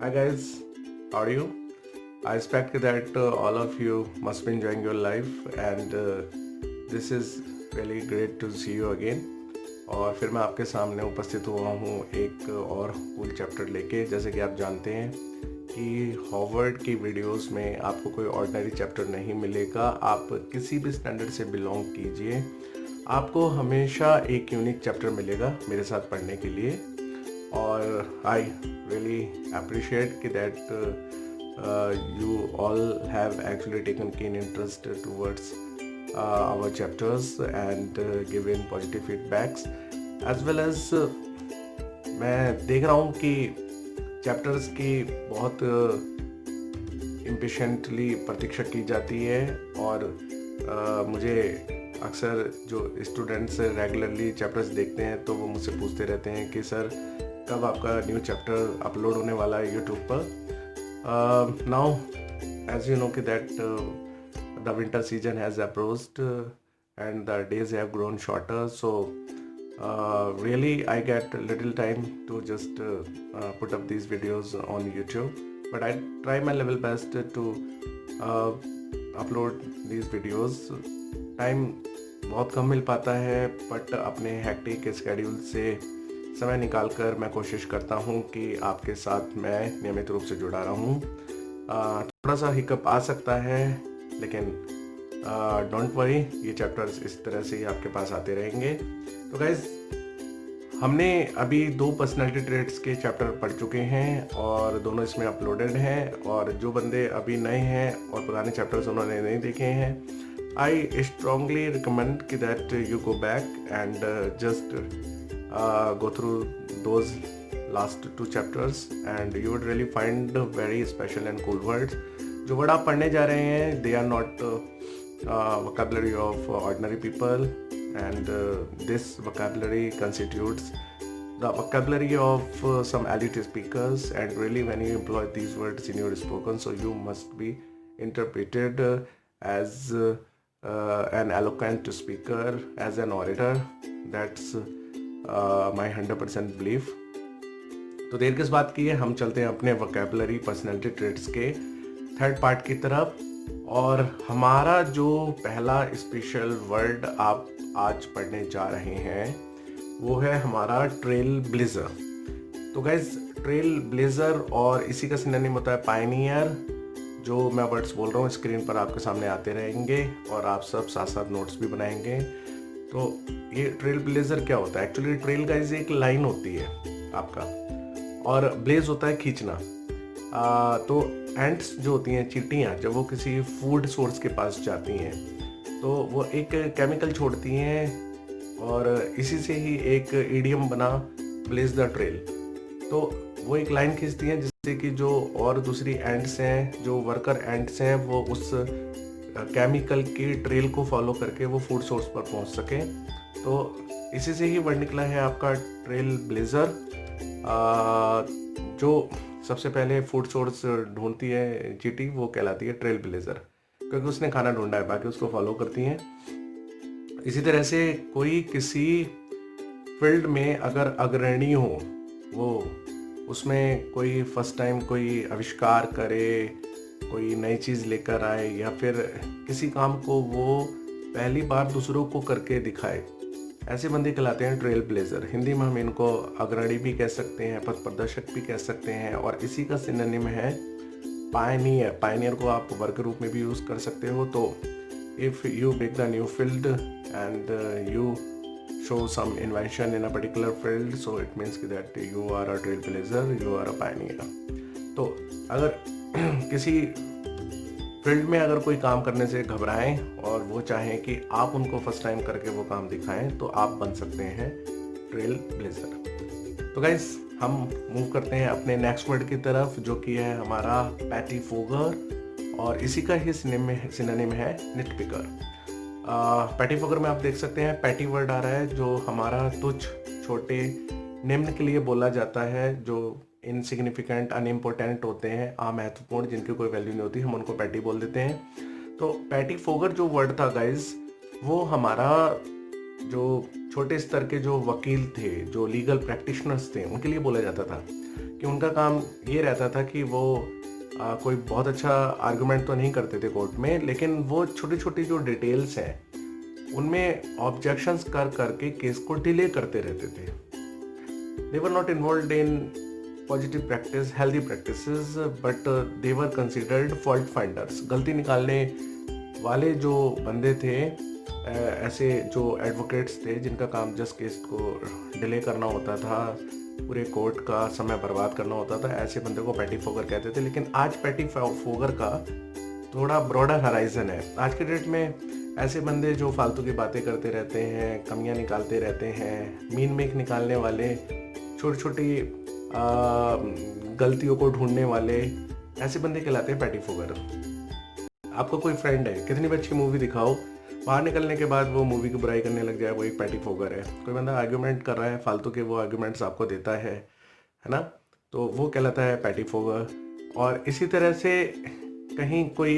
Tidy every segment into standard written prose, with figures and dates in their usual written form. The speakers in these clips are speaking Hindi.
Hi guys, how are you? I expect that all of you must be enjoying your life and this is really great to see you again. और फिर मैं आपके सामने उपस्थित हुआ हूँ एक और कूल चैप्टर लेके। जैसे कि आप जानते हैं कि हॉवर्ड की वीडियोस में आपको कोई ऑर्डिनरी चैप्टर नहीं मिलेगा। आप किसी भी स्टैंडर्ड से बिलोंग कीजिए, आपको हमेशा एक यूनिक चैप्टर मिलेगा मेरे साथ पढ़ने के लिए। और आई रियली अप्रिशिएट कि that you all have actually taken keen interest towards our chapters and given positive feedbacks as well as मैं देख रहा हूँ कि चैप्टर्स की बहुत इम्पेशेंटली प्रतीक्षा की जाती है और मुझे अक्सर जो स्टूडेंट्स रेगुलरली चैप्टर्स देखते हैं तो वो मुझसे पूछते रहते हैं कि सर कब आपका न्यू चैप्टर अपलोड होने वाला है यूट्यूब पर। Now, as you know that the winter season has approached and the days have grown shorter, so really I get little time to just put up these videos on YouTube, but I try my level best to upload these videos. Time बहुत कम मिल पाता है, बट अपने हेक्टिक स्केड्यूल से समय निकालकर मैं कोशिश करता हूँ कि आपके साथ मैं नियमित रूप से जुड़ा रहूँ। थोड़ा सा हिकअप आ सकता है, लेकिन डोंट वरी, ये चैप्टर्स इस तरह से ही आपके पास आते रहेंगे। तो गाइज, हमने अभी 2 पर्सनालिटी ट्रेट्स के चैप्टर पढ़ चुके हैं और दोनों इसमें अपलोडेड हैं। और जो बंदे अभी नए हैं और पुराने चैप्टर्स उन्होंने नहीं देखे हैं, आई स्ट्रांगली रिकमेंड कि that you go back and just go through those last 2 chapters and you would really find very special and cool words. जो वर्ड आप पढ़ने जा रहे हैं, they are not vocabulary of ordinary people and this vocabulary constitutes the vocabulary of some elite speakers, and really when you employ these words in your spoken, so you must be interpreted as an eloquent speaker, as an orator. That's my 100% belief. तो देर किस बात की है, हम चलते हैं अपने वोकैबुलरी पर्सनैलिटी ट्रेट्स के 3rd पार्ट की तरफ। और हमारा जो पहला स्पेशल वर्ड आप आज पढ़ने जा रहे हैं वो है हमारा ट्रेल ब्लेजर। तो गाइज, ट्रेल ब्लेजर और इसी का सिनोनिम होता है पायनियर। जो मैं वर्ड्स बोल रहा हूँ स्क्रीन पर आपके सामने आते रहेंगे और आप सब साथ साथ नोट्स भी बनाएंगे। तो ये ट्रेल ब्लेजर क्या होता है? एक्चुअली ट्रेल गाइज एक लाइन होती है आपका, और ब्लेज होता है खींचना। तो एंट्स जो होती हैं, चींटियाँ, जब वो किसी फूड सोर्स के पास जाती हैं तो वो एक केमिकल छोड़ती हैं और इसी से ही एक इडियम बना ब्लेज द ट्रेल। तो वो एक लाइन खींचती हैं जिससे कि जो और दूसरी एंट्स हैं, जो वर्कर एंट्स हैं, वो उस केमिकल की ट्रेल को फॉलो करके वो फूड सोर्स पर पहुंच सके। तो इसी से ही वर्ड निकला है आपका ट्रेल ब्लेजर। जो सबसे पहले फूड सोर्स ढूंढती है चींटी, वो कहलाती है ट्रेल ब्लेजर, क्योंकि उसने खाना ढूंढा है, बाकी उसको फॉलो करती हैं। इसी तरह से कोई किसी फील्ड में अगर अग्रणी हो, वो उसमें कोई फर्स्ट टाइम कोई आविष्कार करे, कोई नई चीज़ लेकर आए, या फिर किसी काम को वो पहली बार दूसरों को करके दिखाए, ऐसे बंदे कहलाते हैं ट्रेल ब्लेजर। हिंदी में हम इनको अग्रणी भी कह सकते हैं, पथ प्रदर्शक भी कह सकते हैं, और इसी का सिनोनिम है पायनियर। पायनियर को आप वर्ग रूप में भी यूज़ कर सकते हो। तो if you pick the new field and you show some invention in a particular field, so it means that you are a trailblazer, you are a pioneer. तो अगर किसी फील्ड में अगर कोई काम करने से घबराएं और वो चाहें कि आप उनको फर्स्ट टाइम करके वो काम दिखाएं, तो आप बन सकते हैं ट्रेल ब्लेजर। तो गाइस, हम मूव करते हैं अपने नेक्स्ट वर्ड की तरफ, जो कि है हमारा पैटीफोगर, और इसी का ही सिनोनिम है निटपिकर। पैटीफोगर में आप देख सकते हैं पैटी वर्ड आ रहा है, जो हमारा तुच्छ, छोटे, निम्न के लिए बोला जाता है। जो इनसिग्निफिकेंट, अनइम्पोर्टेंट होते हैं, अमहत्वपूर्ण, जिनकी कोई वैल्यू नहीं होती, हम उनको पैटी बोल देते हैं। तो पैटीफोगर जो वर्ड था गाइज, वो हमारा जो छोटे स्तर के जो वकील थे, जो लीगल प्रैक्टिशनर्स थे, उनके लिए बोला जाता था कि उनका काम ये रहता था कि वो कोई बहुत अच्छा आर्गुमेंट तो नहीं करते थे कोर्ट में, लेकिन वो छोटी छोटी जो डिटेल्स हैं उनमें ऑब्जेक्शंस कर करके केस को डिले करते रहते थे. They were not involve in positive practice, healthy practices, but they were considered fault finders. गलती निकालने वाले जो बंदे थे, ऐसे जो एडवोकेट्स थे जिनका काम जस्ट केस को डिले करना होता था, पूरे कोर्ट का समय बर्बाद करना होता था, ऐसे बंदे को पैटी फोगर कहते थे. लेकिन आज पैटी फोगर का थोड़ा ब्रॉडर हराइजन है. आज के डेट में ऐसे बंदे जो फालतू की बातें करते रहते हैं, कमियां निकालते रहते हैं, मीन मेक निकालने वाले, छोटी छोटी गलतियों को ढूंढने वाले, ऐसे बंदे कहलाते हैं पैटी फोगर. आपको कोई फ्रेंड है, कितनी भी अच्छी मूवी दिखाओ, बाहर निकलने के बाद वो मूवी की बुराई करने लग जाए, वो एक पैटी फोगर है. कोई बंदा आर्ग्यूमेंट कर रहा है, फालतू के वो आर्ग्यूमेंट्स आपको देता है ना, तो वो कहलाता है पैटी फोगर. और इसी तरह से कहीं कोई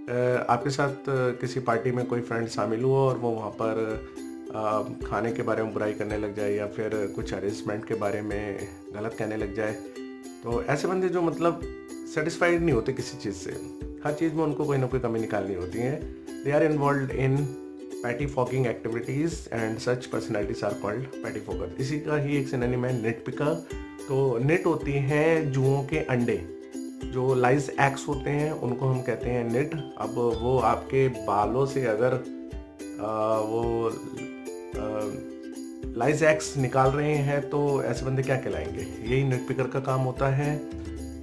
आपके साथ किसी पार्टी में कोई फ्रेंड शामिल हुआ और वो वहाँ पर खाने के बारे में बुराई करने लग जाए या फिर कुछ अरेंजमेंट के बारे में गलत कहने लग जाए, तो ऐसे बंदे जो मतलब सेटिस्फाइड नहीं होते किसी चीज़ से, हर चीज़ में उनको कोई ना कोई कमी निकालनी होती है. They are involve in pettifogging activities and such personalities are called pettifogger. इसी का ही एक सिनोनिम है निट पिकर. तो निट होती हैं जुओं के अंडे, जो लाइज एग्स होते हैं उनको हम कहते हैं निट. अब वो आपके बालों से अगर वो लाइज एग्स निकाल रहे हैं तो ऐसे बंदे क्या कहलाएंगे. यही निट पिकर का काम होता है.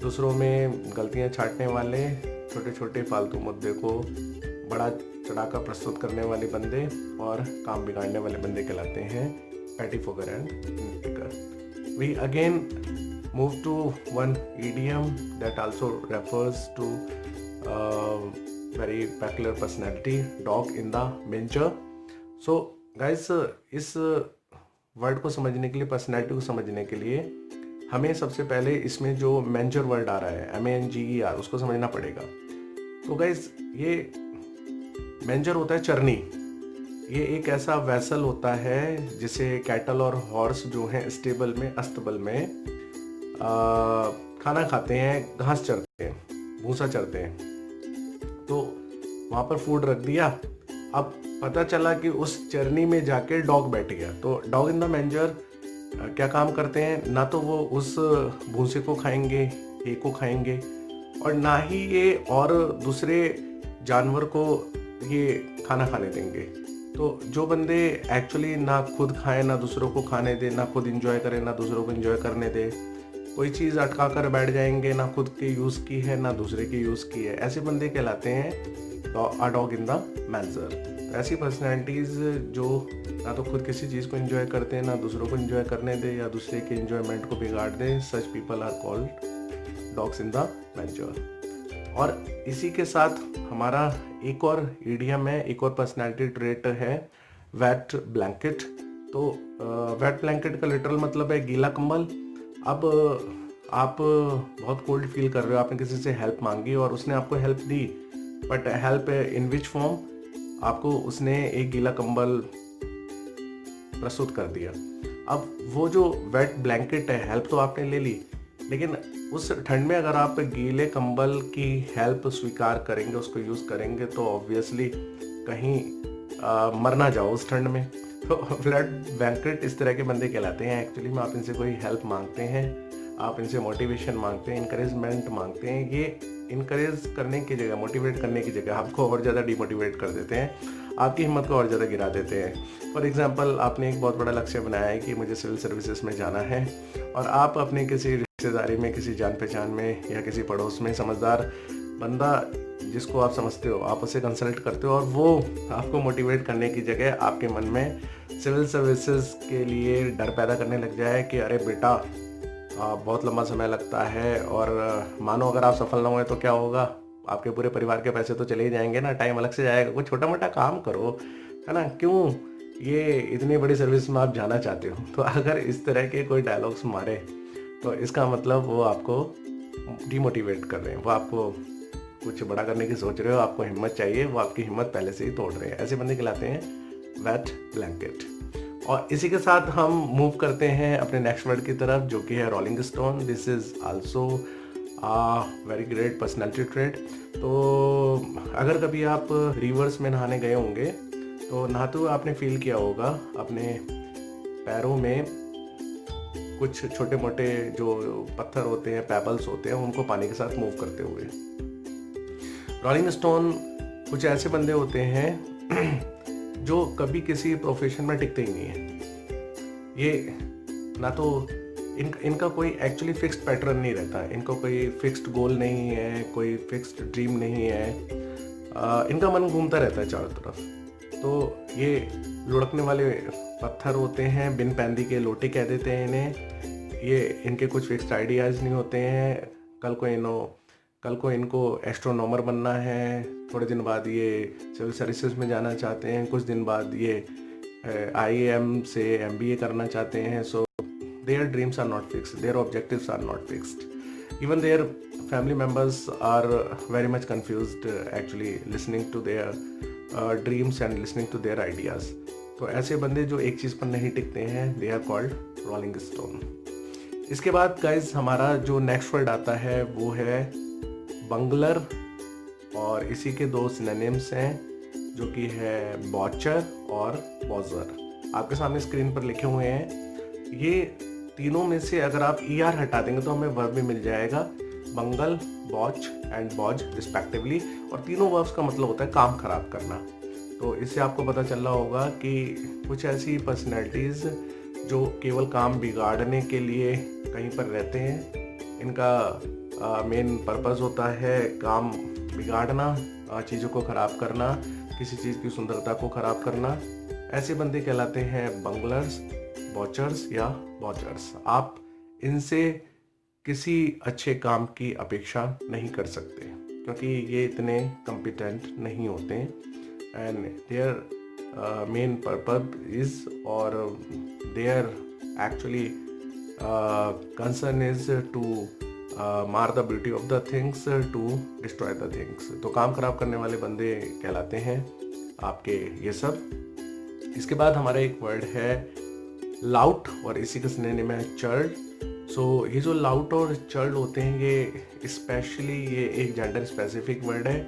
दूसरों में गलतियां छांटने वाले, छोटे छोटे फालतू मुद्दे को बड़ा चढ़ाकर प्रस्तुत करने वाले बंदे और काम बिगाड़ने वाले बंदे कहलाते हैं pettifogger and nitpicker. We again move to one idiom that also refers to very peculiar personality, dog in the manger. So guys, इस वर्ड को समझने के लिए, पर्सनैलिटी को समझने के लिए हमें सबसे पहले इसमें जो मैंजर वर्ड आ रहा है MENGER, उसको समझना पड़ेगा. तो गाइज ये मैंजर होता है चरनी. ये एक ऐसा वैसल होता है जिसे कैटल और हॉर्स जो हैं स्टेबल में, अस्तबल में खाना खाते हैं, घास चरते हैं, भूसा चरते हैं. तो वहाँ पर फूड रख दिया. अब पता चला कि उस चरनी में जाके डॉग बैठ गया. तो डॉग इन द मैंजर क्या काम करते हैं, ना तो वो उस भूसे को खाएंगे, हे को खाएंगे, और ना ही ये और दूसरे जानवर को ये खाना खाने देंगे. तो जो बंदे एक्चुअली ना खुद खाएं, ना दूसरों को खाने दे, ना खुद एंजॉय करें, ना दूसरों को एंजॉय करने दे, कोई चीज़ अटका कर बैठ जाएंगे, ना खुद के यूज़ की है ना दूसरे के यूज़ की है, ऐसे बंदे कहलाते हैं a dog in the manager. ऐसी पर्सनैलिटीज़ जो ना तो खुद किसी चीज़ को एंजॉय करते हैं, ना दूसरों को एंजॉय करने दे या दूसरे के एंजॉयमेंट को बिगाड़ दें, such people are called dogs in the manger. और इसी के साथ हमारा एक और इडियम है, एक और पर्सनैलिटी ट्रेट है, वेट ब्लैंकेट. तो वेट ब्लैंकेट का लिटरल मतलब है गीला कंबल. अब आप बहुत कोल्ड फील कर रहे हो, आपने किसी से हेल्प मांगी और उसने आपको help the, but help in which form, आपको उसने एक गीला कंबल प्रस्तुत कर दिया. अब वो जो वेट ब्लैंकेट है, हेल्प तो आपने ले ली, लेकिन उस ठंड में अगर आप गीले कंबल की हेल्प स्वीकार करेंगे, उसको यूज़ करेंगे, तो ऑब्वियसली कहीं मर ना जाओ उस ठंड में. तो वेट ब्लैंकेट इस तरह के बंदे कहलाते हैं. एक्चुअली में आप इनसे कोई हेल्प मांगते हैं, आप इनसे मोटिवेशन मांगते हैं, इनकरेजमेंट मांगते हैं. ये इनकरेज करने की जगह, मोटिवेट करने की जगह आपको और ज़्यादा डिमोटिवेट कर देते हैं, आपकी हिम्मत को और ज़्यादा गिरा देते हैं. फॉर एग्जांपल, आपने एक बहुत बड़ा लक्ष्य बनाया है कि मुझे सिविल सर्विसेज में जाना है, और आप अपने किसी रिश्तेदारी में, किसी जान पहचान में या किसी पड़ोस में समझदार बंदा जिसको आप समझते हो, आप उसे कंसल्ट करते हो, और वो आपको मोटिवेट करने की जगह आपके मन में सिविल सर्विसेज के लिए डर पैदा करने लग जाए कि अरे बेटा बहुत लंबा समय लगता है, और मानो अगर आप सफल ना हुए तो क्या होगा, आपके पूरे परिवार के पैसे तो चले ही जाएंगे ना, टाइम अलग से जाएगा, कोई छोटा मोटा काम करो, है ना, क्यों ये इतनी बड़ी सर्विस में आप जाना चाहते हो. तो अगर इस तरह के कोई डायलॉग्स मारे तो इसका मतलब वो आपको डिमोटिवेट कर रहे हैं, वो आपको कुछ बड़ा करने की सोच रहे हो, आपको हिम्मत चाहिए, वो आपकी हिम्मत पहले से ही तोड़ रहे हैं. ऐसे बंदे कहलाते हैं वेट ब्लैंकेट. और इसी के साथ हम मूव करते हैं अपने नेक्स्ट वर्ड की तरफ, जो कि है rolling stone. This is also very great personality trait. तो अगर कभी आप रिवर्स में नहाने गए होंगे तो नहाते हुए आपने फील किया होगा अपने पैरों में कुछ छोटे मोटे जो पत्थर होते हैं, पेबल्स होते हैं, उनको पानी के साथ मूव करते हुए। रोलिंग स्टोन कुछ ऐसे बंदे होते हैं जो कभी किसी प्रोफेशन में टिकते ही नहीं है। ये ना तो इनका कोई एक्चुअली फिक्स्ड पैटर्न नहीं रहता, इनका कोई फिक्स्ड गोल नहीं है, कोई फिक्स्ड ड्रीम नहीं है। इनका मन घूमता रहता है चारों तरफ। तो ये लुढ़कने वाले पत्थर होते हैं, बिन पैंदी के लोटे कह देते हैं इन्हें। ये इनके कुछ फिक्स्ड आइडियाज़ नहीं होते हैं। कल को इनको एस्ट्रोनॉमर बनना है, थोड़े दिन बाद ये सिविल सर्विसेज में जाना चाहते हैं, कुछ दिन बाद ये IIM से MBA करना चाहते हैं। सो their dreams are not fixed, their objectives are not fixed, even their family members are very much confused actually listening to their dreams and listening to their ideas. तो ऐसे बंदे जो एक चीज़ पर नहीं टिकते हैं, they are called rolling stone. इसके बाद गाइज हमारा जो नेक्स्ट वर्ड आता है वो है बंगलर, और इसी के दो सिनोनिम्स हैं जो कि है बॉचर और बॉजर। आपके सामने स्क्रीन पर लिखे हुए हैं। ये तीनों में से अगर आप ER हटा देंगे तो हमें वर्ब भी मिल जाएगा, बंगल, बॉच एंड बॉज रिस्पेक्टिवली। और तीनों वर्ब्स का मतलब होता है काम खराब करना। तो इससे आपको पता चल रहा होगा कि कुछ ऐसी पर्सनैलिटीज़ जो केवल काम बिगाड़ने के लिए कहीं पर रहते हैं, इनका मेन पर्पस होता है काम बिगाड़ना, चीज़ों को ख़राब करना, किसी चीज़ की सुंदरता को ख़राब करना। ऐसे बंदे कहलाते हैं बंगलर्स, बॉचर्स या बॉचर्स। आप इनसे किसी अच्छे काम की अपेक्षा नहीं कर सकते क्योंकि ये इतने कॉम्पिटेंट नहीं होते and their main purpose is और their actually concern is to mar the beauty of the things, to destroy the things. तो काम खराब करने वाले बंदे कहलाते हैं आपके ये सब। इसके बाद हमारा एक वर्ड है लाउट, और इसी के सिनोनिम है चर्ड। सो ये जो लाउट और चर्ड होते हैं ये स्पेशली ये एक जेंडर स्पेसिफिक वर्ड है।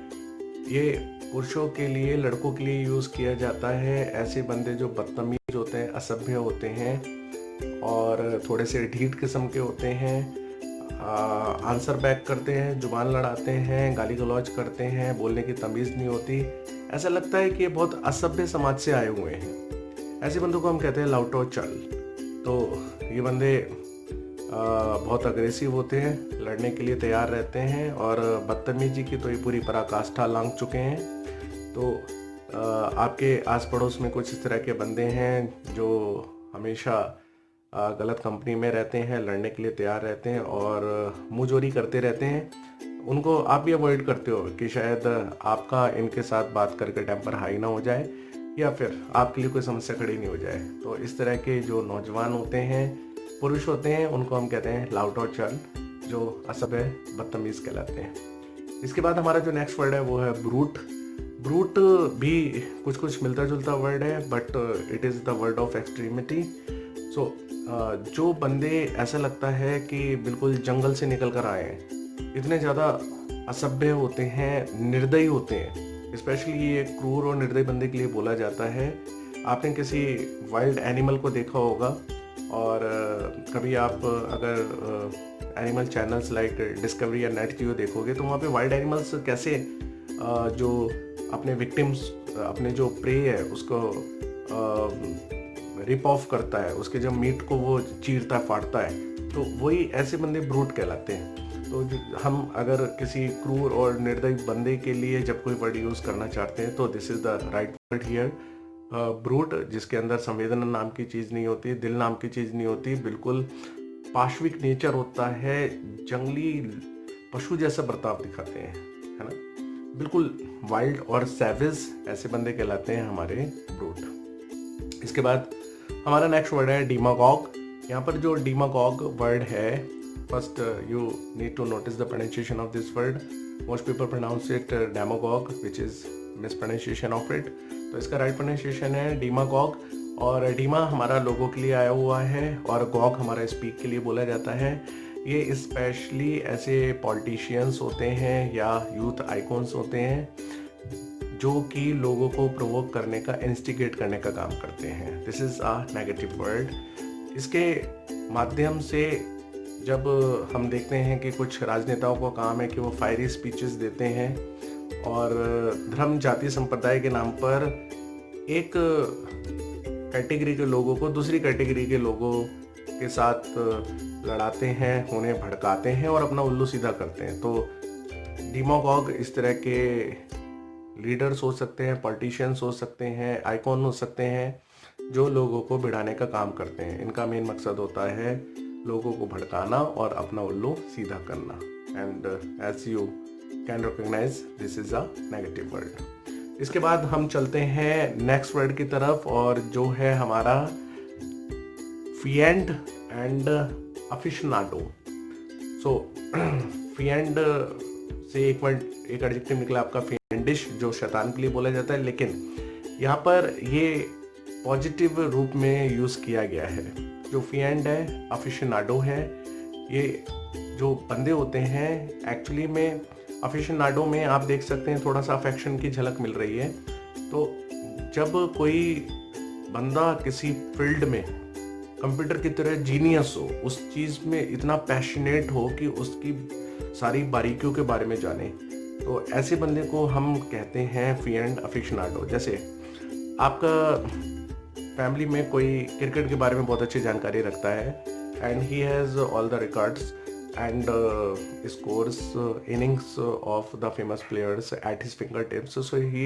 ये पुरुषों के लिए, लड़कों के लिए यूज़ किया जाता है। ऐसे बंदे जो बदतमीज होते हैं, असभ्य होते हैं और थोड़े से ढीठ किस्म के होते हैं, आंसर बैक करते हैं, जुबान लड़ाते हैं, गाली गलौज करते हैं, बोलने की तमीज़ नहीं होती। ऐसा लगता है कि ये बहुत असभ्य समाज से आए हुए हैं। ऐसे बंदों को हम कहते हैं लाउट और चल। तो ये बंदे बहुत अग्रेसिव होते हैं, लड़ने के लिए तैयार रहते हैं और बदतमीजी की तो ये पूरी पराकाष्ठा लांघ चुके हैं। तो आपके आस पड़ोस में कुछ इस तरह के बंदे हैं जो हमेशा गलत कंपनी में रहते हैं, लड़ने के लिए तैयार रहते हैं और मुँहजोरी करते रहते हैं। उनको आप भी अवॉइड करते हो कि शायद आपका इनके साथ बात करके टेम्पर हाई ना हो जाए या फिर आपके लिए कोई समस्या खड़ी नहीं हो जाए। तो इस तरह के जो नौजवान होते हैं, पुरुष होते हैं, उनको हम कहते हैं लाउट और चल, जो असभ्य बदतमीज़ कहलाते हैं। इसके बाद हमारा जो नेक्स्ट वर्ड है वो है ब्रूट। ब्रूट भी कुछ कुछ मिलता जुलता वर्ड है but it is the word of extremity. So जो बंदे ऐसा लगता है कि बिल्कुल जंगल से निकल कर आए हैं, इतने ज़्यादा असभ्य होते हैं, निर्दयी होते हैं। स्पेशली ये क्रूर और निर्दयी बंदे के लिए बोला जाता है। आपने किसी वाइल्ड एनिमल को देखा होगा और कभी आप अगर एनिमल चैनल्स लाइक डिस्कवरी या नेट जियो देखोगे तो वहाँ पे वाइल्ड एनिमल्स कैसे जो अपने विक्टिम्स, अपने जो प्रे है उसको रिप ऑफ करता है, उसके जब मीट को वो चीरता फाड़ता है, तो वही ऐसे बंदे ब्रूट कहलाते हैं। तो हम अगर किसी क्रूर और निर्दयी बंदे के लिए जब कोई वर्ड यूज़ करना चाहते हैं तो this is the right word here, brute, जिसके अंदर संवेदना नाम की चीज़ नहीं होती, दिल नाम की चीज़ नहीं होती, बिल्कुल पाशविक नेचर होता है, जंगली पशु जैसा बर्ताव दिखाते हैं, है ना, बिल्कुल वाइल्ड और सैवेज। ऐसे बंदे कहलाते हैं हमारे ब्रूट। इसके बाद हमारा नेक्स्ट वर्ड है डिमागॉग। यहाँ पर जो डिमागॉग वर्ड है, first you need to notice the pronunciation of this word. Most people pronounce it demagogue which is mispronunciation of it. तो इसका राइट प्रोनाउंसिएशन है डिमागॉग और डीमा हमारा लोगो के लिए आया हुआ है और गॉग हमारा स्पीक के लिए बोला जाता है। ये स्पेशली ऐसे पॉलिटिशियंस होते हैं या यूथ आइकॉन्स होते हैं जो कि लोगों को प्रोवोक करने का, इंस्टिगेट करने का काम करते हैं। This is a negative word. इसके माध्यम से जब हम देखते हैं कि कुछ राजनेताओं का काम है कि वो फायरी स्पीचेस देते हैं और धर्म, जाति, संप्रदाय के नाम पर एक कैटेगरी के लोगों को दूसरी कैटेगरी के लोगों के साथ लड़ाते हैं, उन्हें भड़काते हैं और अपना उल्लू सीधा करते हैं। तो डेमागोग इस तरह के लीडर्स हो सकते हैं, पॉलिटिशियंस हो सकते हैं, आइकॉन हो सकते हैं जो लोगों को भिड़ाने का काम करते हैं। इनका मेन मकसद होता है लोगों को भड़काना और अपना उल्लू सीधा करना। And as you can recognise this is a negative word. इसके बाद हम चलते हैं नेक्स्ट वर्ड की तरफ और जो है हमारा फिएंड एंड अफिशनाडो। सो फिएंड से एक एडजेक्टिव निकला आपका फिएंडिश, जो शैतान के लिए बोला जाता है, लेकिन यहाँ पर ये पॉजिटिव रूप में यूज़ किया गया है। जो फिएंड है, अफिशनाडो है, ये जो बंदे होते हैं एक्चुअली में अफिशनाडो में आप देख सकते हैं थोड़ा सा अफेक्शन की झलक मिल रही है। तो जब कोई बंदा किसी फील्ड में कंप्यूटर की तरह जीनियस हो, उस चीज़ में इतना पैशनेट हो कि उसकी सारी बारीकियों के बारे में जाने, तो ऐसे बंदे को हम कहते हैं फिएंड अफिशनाडो। जैसे आपका फैमिली में कोई क्रिकेट के बारे में बहुत अच्छी जानकारी रखता है and he has all the records and scores innings of the famous players at his fingertips. So he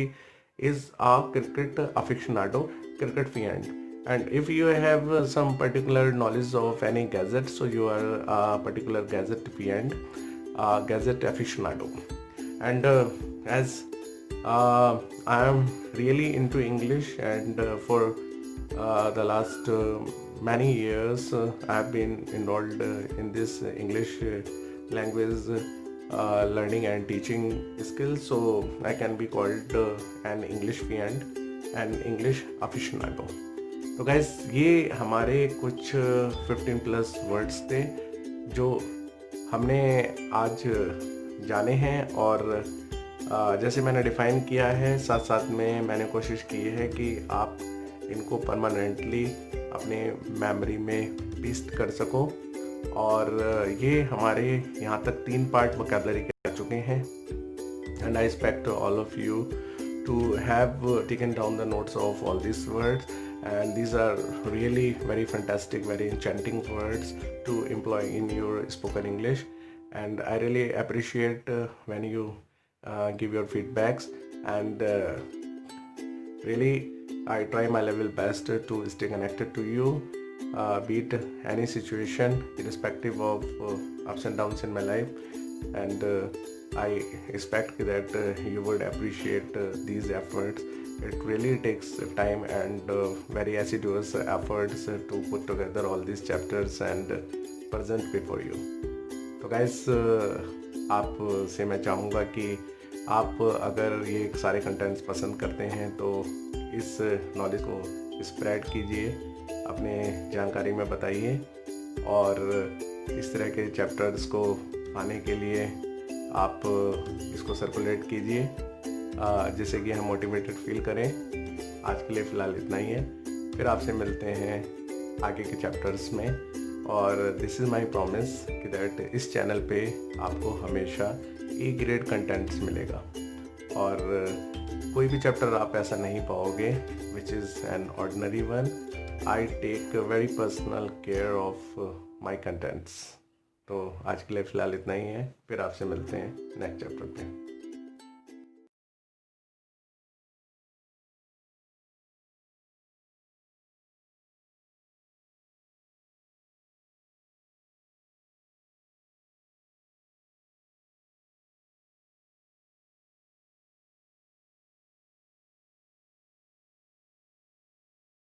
is a cricket aficionado, cricket fiend. And if you have some particular knowledge of any gadget, so you are a particular gadget fiend, gadget aficionado. And as I am really into English, and for the last many years I have been involved in this English language learning and teaching skills, so I can be called an English fiend and English aficionado. तो guys, ये हमारे कुछ 15 प्लस वर्ड्स थे जो हमने आज जाने हैं और जैसे मैंने डिफ़ाइन किया है, साथ साथ में मैंने कोशिश की है कि आप इनको परमानेंटली अपने मेमोरी में पेस्ट कर सको। और ये हमारे यहाँ तक 3 पार्ट वोकैबुलरी के आ चुके हैं and I expect all of you to have taken down the notes of all this words and these are really very fantastic, very enchanting words to employ in your spoken English, and I really appreciate when you give your feedbacks, and really I try my level best to stay connected to you, be it any situation, irrespective of ups and downs in my life, and I expect that you would appreciate these efforts. It really takes time and very assiduous efforts to put together all these chapters and present before you. तो guys, आप से मैं चाहूँगा कि आप अगर ये सारे कंटेंट्स पसंद करते हैं तो इस नॉलेज को स्प्रेड कीजिए, अपने जानकारी में बताइए और इस तरह के चैप्टर्स को पाने के लिए आप इसको सर्कुलेट कीजिए जिससे कि हम मोटिवेटेड फील करें। आज के लिए फ़िलहाल इतना ही है, फिर आपसे मिलते हैं आगे के चैप्टर्स में। और दिस इज़ माई प्रॉमिस कि दैट इस चैनल पे आपको हमेशा ए ग्रेड कंटेंट्स मिलेगा और कोई भी चैप्टर आप ऐसा नहीं पाओगे which is an ordinary one. I take very personal care of my contents. तो आज के लिए फ़िलहाल इतना ही है, फिर आपसे मिलते हैं नेक्स्ट चैप्टर पे।